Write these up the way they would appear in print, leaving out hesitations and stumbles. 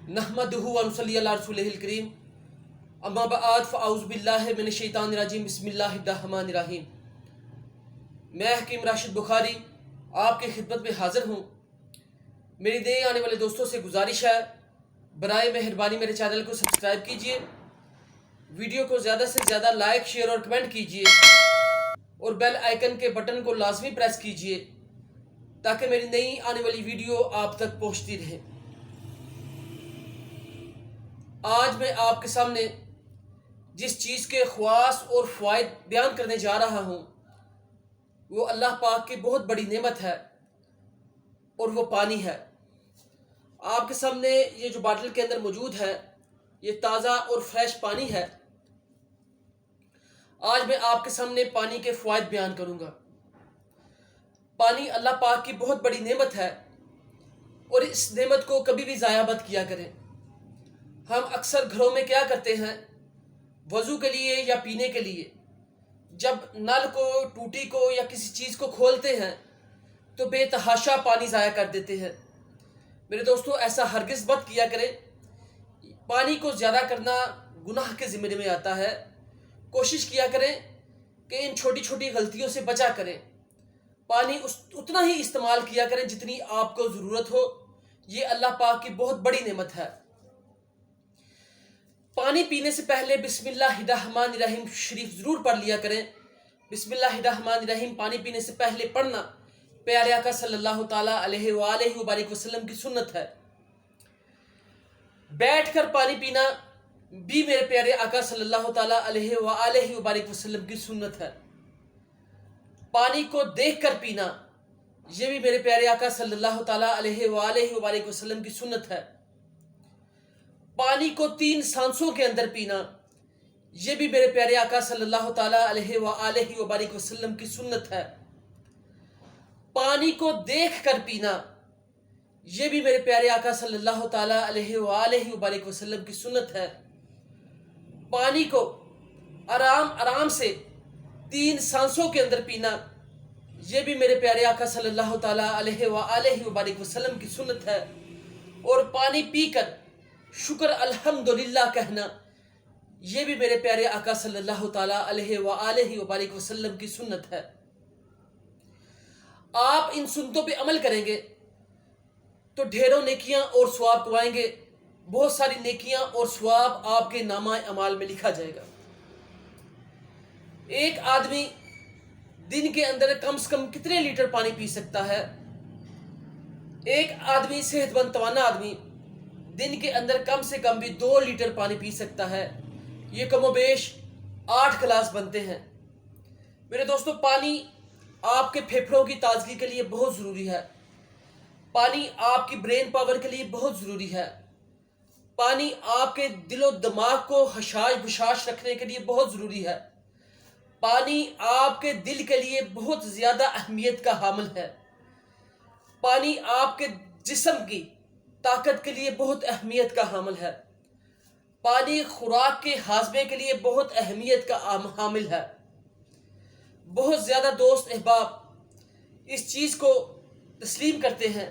नहमदुहु व नुसल्ली अला रसूलिहिल करीम अम्मा बाद फ़अऊज़ु बिल्लाहि मिनश शैतानिर रजीम बिस्मिल्लाहिर रहमानिर रहीम। मैं हकीम राशिद बुखारी आपकी खिदमत में हाज़िर हूँ। मेरी नए आने वाले दोस्तों से गुजारिश है, बराए मेहरबानी मेरे चैनल को सब्सक्राइब कीजिए, वीडियो को ज़्यादा से ज़्यादा लाइक शेयर और कमेंट कीजिए और बेल आइकन के बटन को लाजमी प्रेस कीजिए ताकि मेरी नई आने वाली वीडियो आप तक पहुँचती रहे। आज मैं आपके सामने जिस चीज़ के ख़वास और फ़वाइद बयान करने जा रहा हूँ वो अल्लाह पाक की बहुत बड़ी नेमत है और वो पानी है। आपके सामने ये जो बाटल के अंदर मौजूद है ये ताज़ा और फ्रेश पानी है। आज मैं आपके सामने पानी के फ़वाइद बयान करूँगा। पानी अल्लाह पाक की बहुत बड़ी नेमत है और इस नेमत को कभी भी ज़ाया मत किया करें। हम अक्सर घरों में क्या करते हैं, वज़ू के लिए या पीने के लिए जब नल को, टूटी को या किसी चीज़ को खोलते हैं तो बेतहाशा पानी ज़ाया कर देते हैं। मेरे दोस्तों, ऐसा हरगिज़ मत किया करें। पानी को ज़्यादा करना गुनाह के ज़िम्मे में आता है। कोशिश किया करें कि इन छोटी छोटी गलतियों से बचा करें। पानी उतना ही इस्तेमाल किया करें जितनी आपको ज़रूरत हो। ये अल्लाह पाक की बहुत बड़ी नेमत है। पानी पीने से पहले बिस्मिल्लाहिर्रहमानिर्रहीम शरीफ ज़रूर पढ़ लिया करें। बिस्मिल्लाहिर्रहमानिर्रहीम पानी पीने से पहले पढ़ना प्यारे आका सल्लल्लाहु ताला अलैहि वसल्लम की सुन्नत है। बैठकर पानी पीना भी मेरे प्यारे आका सल्लल्लाहु ताला अलैहि वसल्लम की सुन्नत है। पानी को देखकर पीना ये भी मेरे प्यारे आका सल्लल्लाहु ताला अलैहि वसल्लम की सुन्नत है। पानी को 3 सांसों के अंदर पीना ये भी मेरे प्यारे आका सल्लल्लाहु ताला अलैहि वसल्लम की सुन्नत है। पानी को देखकर पीना ये भी मेरे प्यारे आका सल्लल्लाहु ताला अलैहि वसल्लम की सुन्नत है। पानी को आराम आराम से 3 सांसों के अंदर पीना ये भी मेरे प्यारे आका सल्लल्लाहु ताला अलैहि वसल्लम की सुन्नत है। और पानी पीकर शुक्र अल्हम्दुलिल्लाह कहना ये भी मेरे प्यारे आका सल्लल्लाहु ताला अलैहि वसल्लम की सुन्नत है। आप इन सुन्नतों पे अमल करेंगे तो ढेरों नेकियां और सवाब कमाएंगे। बहुत सारी नेकियां और सवाब आपके नामा अमाल में लिखा जाएगा। एक आदमी दिन के अंदर कम से कम कितने लीटर पानी पी सकता है? एक आदमी, सेहतमंद तवाना आदमी, दिन के अंदर कम से कम भी 2 लीटर पानी पी सकता है। ये कमोबेश 8 गिलास बनते हैं। मेरे दोस्तों, पानी आपके फेफड़ों की ताजगी के लिए बहुत ज़रूरी है। पानी आपकी ब्रेन पावर के लिए बहुत ज़रूरी है। पानी आपके दिलो दिमाग को हशाश बशाश रखने के लिए बहुत ज़रूरी है। पानी आपके दिल के लिए बहुत ज़्यादा अहमियत का हामिल है। पानी आपके जिस्म की ताकत के लिए बहुत अहमियत का हामिल है। पानी खुराक के हाजमे के लिए बहुत अहमियत का हामिल है। बहुत ज़्यादा दोस्त अहबाब इस चीज़ को तस्लीम करते हैं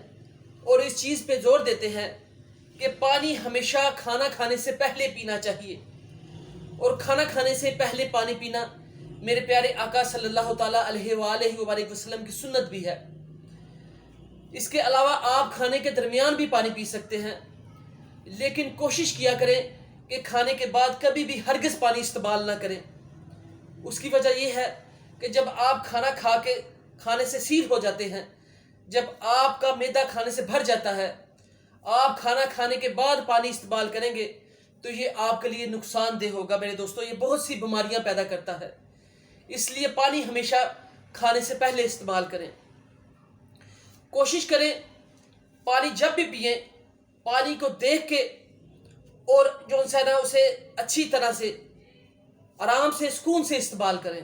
और इस चीज़ पे जोर देते हैं कि पानी हमेशा खाना खाने से पहले पीना चाहिए। और खाना खाने से पहले पानी पीना मेरे प्यारे आका सल्लल्लाहु ताला अलैहि वसल्लम की सुन्नत भी है। इसके अलावा आप खाने के दरमियान भी पानी पी सकते हैं, लेकिन कोशिश किया करें कि खाने के बाद कभी भी हरगिज़ पानी इस्तेमाल ना करें। उसकी वजह यह है कि जब आप खाना खा के खाने से सीर हो जाते हैं, जब आपका मैदा खाने से भर जाता है, आप खाना खाने के बाद पानी इस्तेमाल करेंगे तो ये आपके लिए नुकसानदेह होगा। मेरे दोस्तों, ये बहुत सी बीमारियां पैदा करता है। इसलिए पानी हमेशा खाने से पहले इस्तेमाल करें। कोशिश करें पानी जब भी पिएं, पानी को देख के और जो है ना उसे अच्छी तरह से आराम से सुकून से इस्तेमाल करें।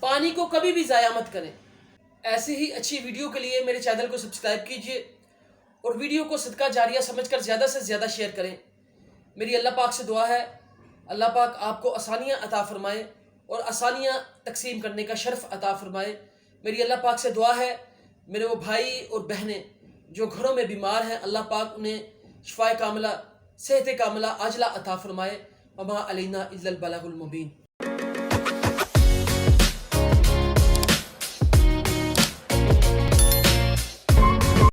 पानी को कभी भी ज़ाया मत करें। ऐसी ही अच्छी वीडियो के लिए मेरे चैनल को सब्सक्राइब कीजिए और वीडियो को सदका जारिया समझकर ज़्यादा से ज़्यादा शेयर करें। मेरी अल्लाह पाक से दुआ है, अल्लाह पाक आपको आसानियाँ अता फरमाए और आसानियाँ तकसीम करने का शर्फ अता फरमाए। मेरी अल्लाह पाक से दुआ है मेरे वो भाई और बहनें جو گھروں میں بیمار ہیں اللہ پاک انہیں شفائے کاملہ، صحت کاملہ عاجلہ عطا فرمائے۔ وما علینا الا البلاغ المبین۔